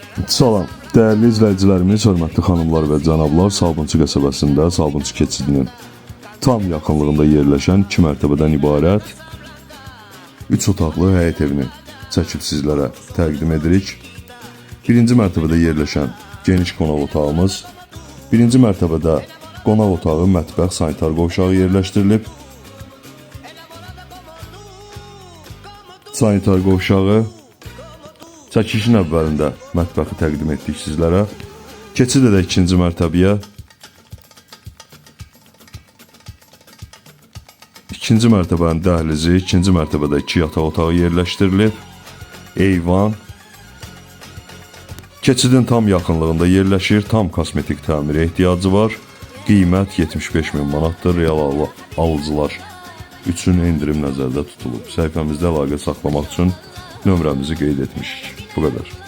Salam, dəyərli izləyicilərimiz, hörmətli xanımlar və cənablar, Sabunçu qəsəbəsində Sabunçu keçidinin tam yaxınlığında yerləşən 2 mərtəbədən ibarət 3 otaqlı həyət evini çəkib sizlərə təqdim edirik. 1-ci mərtəbədə yerləşən geniş qonaq otağımız, 1-ci mərtəbədə qonaq otağı, mətbəx, sanitar qovşağı yerləşdirilib. Sanitar qovşağı, çəkilişin əvvəlində mətbəxi təqdim etdik sizlərə. Keçid edək 2-ci mərtəbəyə. 2-ci mərtəbənin dəhlizi, 2-ci mərtəbədə 2 yataq otağı yerləşdirilib. Eyvan. Keçidin tam yaxınlığında yerləşir, tam kosmetik təmirə ehtiyacı var. Qiymət 75.000 manatdır, real alıcılar üçün endirim nəzərdə tutulub. Səhifəmizdə əlaqə saxlamaq üçün nömrəmizi qeyd etmişik. Bu qədər.